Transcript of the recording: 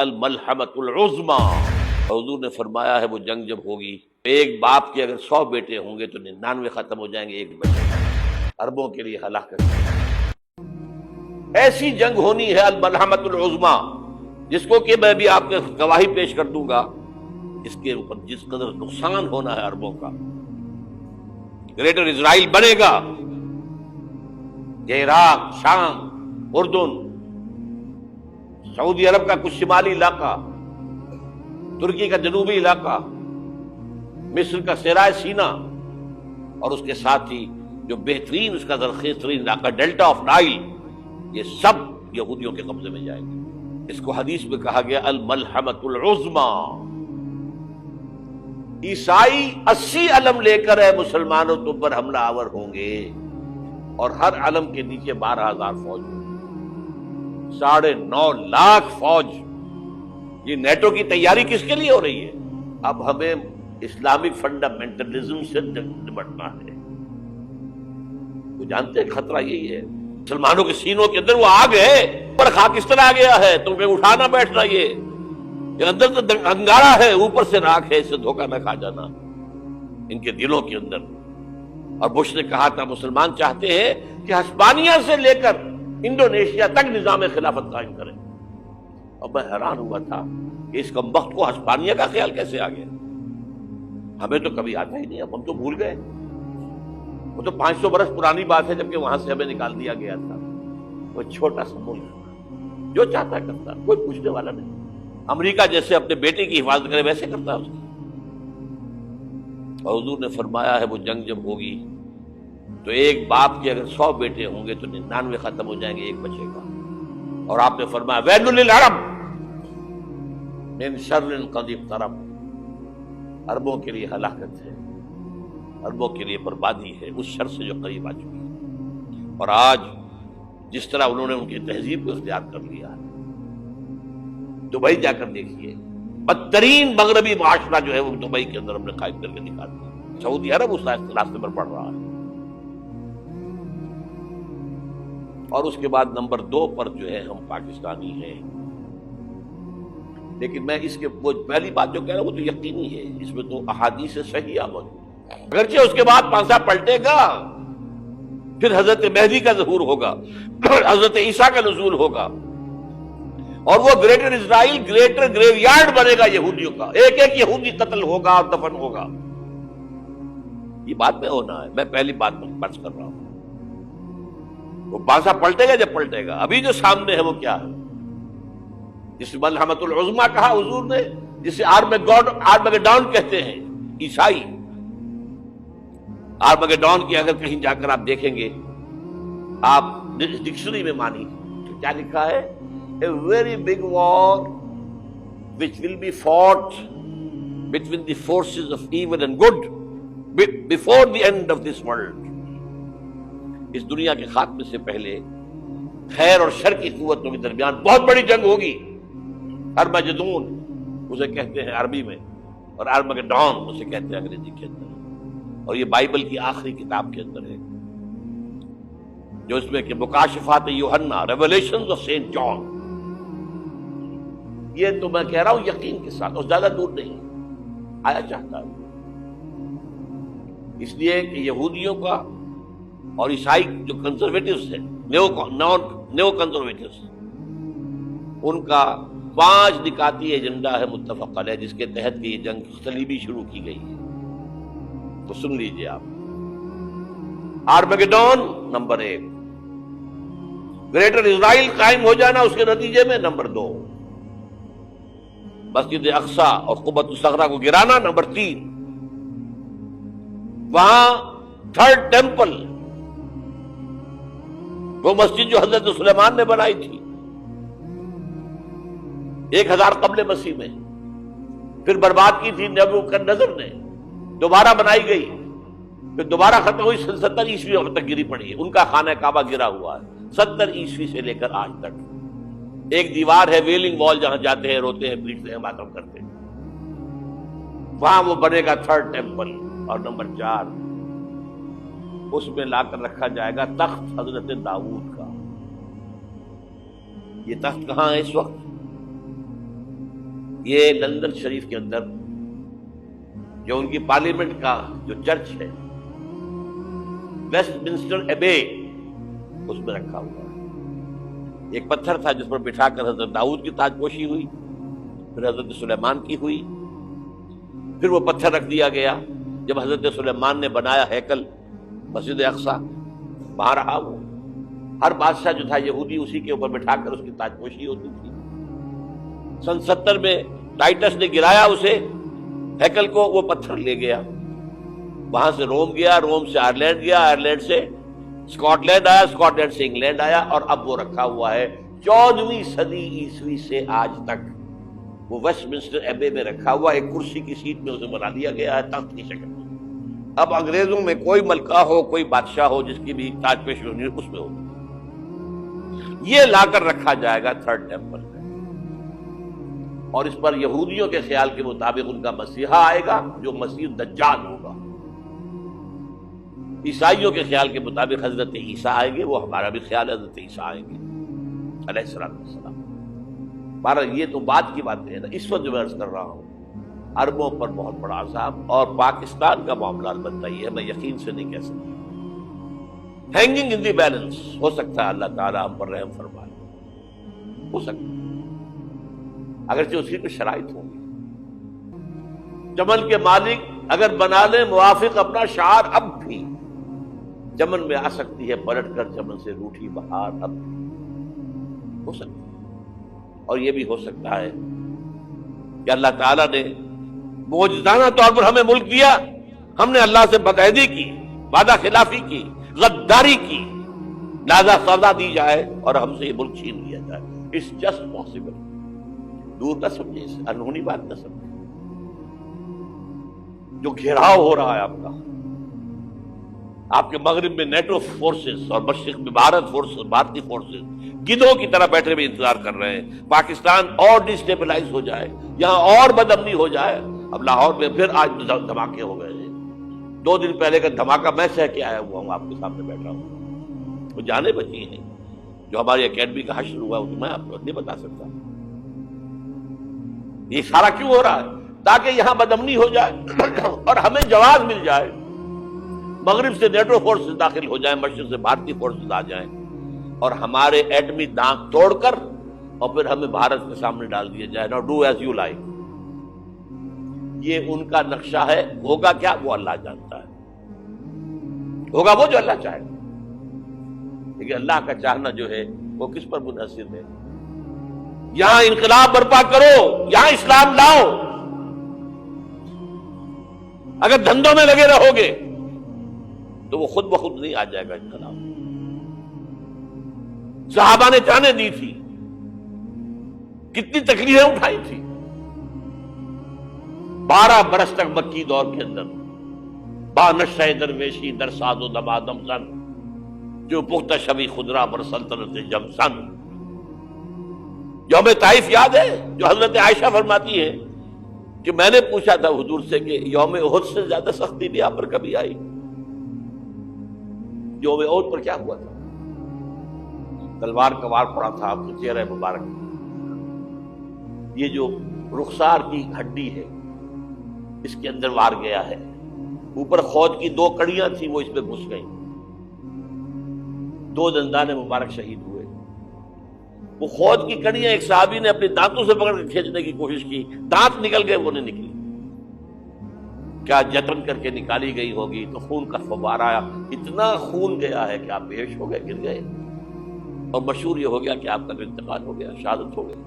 الملحمۃ العظمی، حضور نے فرمایا ہے وہ جنگ جب ہوگی ایک باپ کے اگر 100 بیٹے ہوں گے تو 99 ختم ہو جائیں گے، ایک بچے اربوں کے لیے ہلاکت۔ ایسی جنگ ہونی ہے الملحمۃ العظمی، جس کو کہ میں بھی آپ کے گواہی پیش کر دوں گا، اس کے اوپر جس قدر نقصان ہونا ہے عربوں کا۔ گریٹر اسرائیل بنے گا، یہ عراق، شام، اردن، سعودی عرب کا کچھ شمالی علاقہ، ترکی کا جنوبی علاقہ، مصر کا صحرائے سینا، اور اس کے ساتھ ہی جو بہترین اس کا زرخیز ترین علاقہ ڈیلٹا آف نائل، یہ سب یہودیوں کے قبضے میں جائیں گے۔ اس کو حدیث میں کہا گیا الملحمۃ العظمی۔ عیسائی 80 علم لے کر اے مسلمانوں تم پر حملہ آور ہوں گے، اور ہر علم کے نیچے 12,000 فوج ہوگی، 9.5 لاکھ فوج۔ یہ نیٹو کی تیاری کس کے لیے ہو رہی ہے؟ اب ہمیں اسلامک فنڈامنٹلزم سے نمٹنا ہے۔ وہ جانتے ہیں خطرہ یہی ہے، مسلمانوں کے سینوں کے اندر وہ آگ ہے، پر خاکستر آ گیا ہے، تمہیں اٹھانا بیٹھنا، یہ اندر تو انگارہ ہے، اوپر سے راکھ ہے، اس سے دھوکہ نہ کھا جانا ان کے دلوں کے اندر۔ اور بش نے کہا تھا مسلمان چاہتے ہیں کہ ہسپانیہ سے لے کر انڈونیشیا تک نظام خلافت قائم کریں، اور میں حیران ہوا تھا کہ اس کمبخت کو ہسپانیہ کا خیال کیسے آ گیا۔ ہمیں تو کبھی آتا ہی نہیں، اب ہم تو بھول گئے، وہ تو 500 برس پرانی بات ہے جبکہ وہاں سے ہمیں نکال دیا گیا تھا۔ وہ چھوٹا سا ملک جو چاہتا ہے کرتا، کوئی پوچھنے والا نہیں۔ امریکہ جیسے اپنے بیٹے کی حفاظت کرے ویسے کرتا ہے اس کی۔ اور حضور نے فرمایا ہے وہ جنگ جب ہوگی تو ایک باپ کے اگر 100 بیٹے ہوں گے تو 99 ختم ہو جائیں گے، ایک بچے گا۔ اور آپ نے فرمایا ویل للعرب من شر قد اقترب، عربوں کے لیے ہلاکت ہے، عربوں کے لیے بربادی ہے اس شر سے جو قریب آ چکی ہے۔ اور آج جس طرح انہوں نے ان کی تہذیب کو اختیار کر لیا ہے، دبئی جا کر دیکھیے، بدترین مغربی معاشرہ جو ہے وہ دبئی کے اندر ہم نے قائم کر کے دکھا دیا۔ سعودی عرب اس راستے پر بڑھ رہا ہے۔ اور اس کے بعد نمبر 2 پر جو ہے ہم پاکستانی ہیں، لیکن میں اس کے وہ پہلی بات جو کہہ رہا ہوں وہ تو یقینی ہے، اس میں تو احادیث صحیحہ موجود ہے۔ اگرچہ اس کے بعد پانسا پلٹے گا، پھر حضرت مہدی کا ظہور ہوگا، حضرت عیسیٰ کا نزول ہوگا، اور وہ گریٹر اسرائیل گریٹر گریو یارڈ بنے گا یہودیوں کا، ایک ایک یہودی قتل ہوگا اور دفن ہوگا۔ یہ بات میں ہونا ہے، میں پہلی بات میں بات کر رہا ہوں۔ وہ پانسا پلٹے گا جب پلٹے گا، ابھی جو سامنے ہے وہ کیا ہے؟ جس ملحمۃ العظمی کہا حضور نے، جسے آرمگیڈون کہتے ہیں عیسائی۔ آرمگیڈون کی اگر کہیں جا کر آپ دیکھیں گے، آپ ڈکشنری میں مانی کیا لکھا ہے؟ A very big war which will be fought between the forces of evil and good before the end of this world۔ اس دنیا کے خاتمے سے پہلے خیر اور شر کی قوتوں کے درمیان بہت بڑی جنگ ہوگی۔ ارمجدون اسے کہتے ہیں عربی میں، اور آرمگیڈون اسے کہتے ہیں انگریزی کے اندر، اور یہ بائبل کی آخری کتاب کے اندر ہے، جو اس میں کہ مکاشفات یوحنا، ریویلیشنز آف سینٹ جان۔ یہ تو میں کہہ رہا ہوں یقین کے ساتھ، اور زیادہ دور نہیں آیا چاہتا ہے، اس لیے کہ یہودیوں کا اور عیسائی جو کنزرویٹوز ہیں، نیو کنزرویٹوز، ان کا 5 نکاتی ایجنڈا ہے متفق علیہ، جس کے تحت یہ جنگ صلیبی شروع کی گئی ہے۔ تو سن لیجئے آپ، آرمگیڈون نمبر 1، گریٹر اسرائیل قائم ہو جانا اس کے نتیجے میں نمبر 2، مسجد اقصی اور قبۃ الصغریٰ کو گرانا نمبر 3، وہاں 3rd ٹیمپل، وہ مسجد جو حضرت سلیمان نے بنائی تھی 1000 قبل مسیح میں، پھر برباد کی تھی نبوکدنضر نے، دوبارہ بنائی گئی، پھر دوبارہ ختم ہوئی 70 عیسوی تک گری پڑی ہے۔ ان کا خانہ کعبہ گرا ہوا ہے 70 عیسوی سے لے کر آج تک۔ ایک دیوار ہے ویلنگ وال، جہاں جاتے ہیں، روتے ہیں، پیٹتے ہیں، ماتم کرتے ہیں، وہاں وہ بنے گا 3rd ٹیمپل۔ اور نمبر 4، اس میں لا کر رکھا جائے گا تخت حضرت داؤد کا۔ یہ تخت کہاں ہے اس وقت؟ یہ لندن شریف کے اندر جو ان کی پارلیمنٹ کا جو چرچ ہے ویسٹ منسٹر ایبے، اس میں رکھا ہوا ہے۔ ایک پتھر تھا جس پر بٹھا کر حضرت داؤد کی تاج پوشی ہوئی، پھر حضرت سلیمان کی ہوئی، پھر وہ پتھر رکھ دیا گیا جب حضرت سلیمان نے بنایا ہیکل مسجد اقصی، وہاں رہا وہ۔ ہر بادشاہ جو تھا یہودی اسی کے اوپر بٹھا کر اس کی تاج پوشی ہوتی تھی۔ سن 70 میں ٹائٹس نے گرایا اسے ہیکل کو، وہ پتھر لے گیا، وہاں سے روم گیا، روم سے آئرلینڈ گیا، آئرلینڈ سے اسکاٹ لینڈ آیا، اسکاٹ لینڈ سے انگلینڈ آیا، اور اب وہ رکھا ہوا ہے 14ویں صدی عیسوی سے آج تک وہ ویسٹ منسٹر ایبے میں رکھا ہوا، ایک کرسی کی سیٹ میں اسے بنا دیا گیا ہے تخت کی شکل میں۔ اب انگریزوں میں کوئی ملکہ ہو، کوئی بادشاہ ہو جس کی بھی تاج پوشی ہونی اس میں ہوگی، یہ لا کر رکھا جائے گا تھرڈ ٹیمپل میں، اور اس پر یہودیوں کے خیال کے مطابق ان کا مسیحا آئے گا جو مسیح دجال ہوگا۔ عیسائیوں کے خیال کے مطابق حضرت عیسیٰ آئیں گے، وہ ہمارا بھی خیال ہے حضرت عیسیٰ آئیں گے علیہ السلام۔ بہرحال یہ تو بعد کی بات ہے نا، اس وقت جو میں عرض کر رہا ہوں عربوں پر بہت بڑا عذاب، اور پاکستان کا معاملہ البتہ یہ ہے، میں یقین سے نہیں کہہ سکتا، ہینگنگ ان دی بیلنس، ہو سکتا ہے اللہ تعالیٰ ہم پر رحم فرمائے، ہو سکتا ہے، اگرچہ اس کی کچھ شرائط ہوں گی۔ چمن کے مالک اگر بنا لیں موافق اپنا شعار، اب بھی چمن میں آ سکتی ہے پلٹ کر چمن سے روٹھی بہار، اب بھی ہو سکتا ہے۔ اور یہ بھی ہو سکتا ہے کہ اللہ تعالیٰ نے معجزانہ طور پر ہمیں ملک دیا، ہم نے اللہ سے بدعہدی کی، وعدہ خلافی کی، غداری کی، لہذا سزا دی جائے اور ہم سے یہ ملک چھین لیا جائے۔ اٹس جسٹ پاسبل، دور نہ سمجھے، اس انہونی بات نہ سمجھے۔ جو گھیراؤ ہو رہا ہے آپ کے مغرب میں نیٹو فورسز اور مشرق میں بھارتی فورسز گدھوں کی طرح بیٹھے ہوئے انتظار کر رہے ہیں پاکستان اور ڈسٹیبلائز ہو جائے، یہاں اور بدامنی ہو جائے۔ اب لاہور میں پھر آج دھماکے ہو گئے ہیں، 2 دن پہلے کا دھماکہ میں سہ کے آیا ہوا ہوں، آپ کے سامنے بیٹھا ہوں، وہ جانے بچی ہیں۔ جو ہماری اکیڈمی کا حشر ہوا وہ میں آپ کو نہیں بتا سکتا۔ یہ سارا کیوں ہو رہا ہے؟ تاکہ یہاں بدامنی ہو جائے اور ہمیں جواز مل جائے، مغرب سے نیٹو فورسز داخل ہو جائیں، مشرق سے بھارتی فورسز آ جائیں، اور ہمارے ایٹمی دانت توڑ کر اور پھر ہمیں بھارت کے سامنے ڈال دیا جائے۔ Now do as you like۔ یہ ان کا نقشہ ہے، ہوگا کیا وہ اللہ جانتا ہے، ہوگا وہ جو اللہ چاہے، لیکن اللہ کا چاہنا جو ہے وہ کس پر منحصر ہے؟ یہاں انقلاب برپا کرو، یہاں اسلام لاؤ، اگر دھندوں میں لگے رہو گے تو وہ خود بخود نہیں آ جائے گا انقلاب۔ صحابہ نے جانیں دی تھی، کتنی تکلیفیں اٹھائی تھی، 12 برس تک مکی دور کے اندر با نشہ درویشی در ساز و دمادم زن، جو پختہ شبی خدرا بر سلطنت جم سن۔ یوم طائف یاد ہے جو حضرت عائشہ فرماتی ہے کہ میں نے پوچھا تھا حضور سے کہ یوم احد سے زیادہ سختی بھی آپ پر کبھی آئی؟ یوم احد پر کیا ہوا تھا؟ تلوار کا وار پڑا تھا آپ کے چہرہ مبارک، یہ جو رخسار کی ہڈی ہے اس کے اندر وار گیا ہے، اوپر خود کی 2 کڑیاں تھیں وہ اس پہ گھس گئیں، 2 دندان مبارک شہید ہوئے۔ وہ خود کی کڑیاں ایک صحابی نے اپنے دانتوں سے پکڑ کے کھینچنے کی کوشش کی، دانت نکل گئے، وہ نہیں نکلی، کیا جتن کر کے نکالی گئی ہوگی تو خون کا فوارہ آیا، اتنا خون گیا ہے کہ آپ بے ہوش ہو گئے، گر گئے، اور مشہور یہ ہو گیا کہ آپ کا انتقال ہو گیا، شہادت ہو گئی۔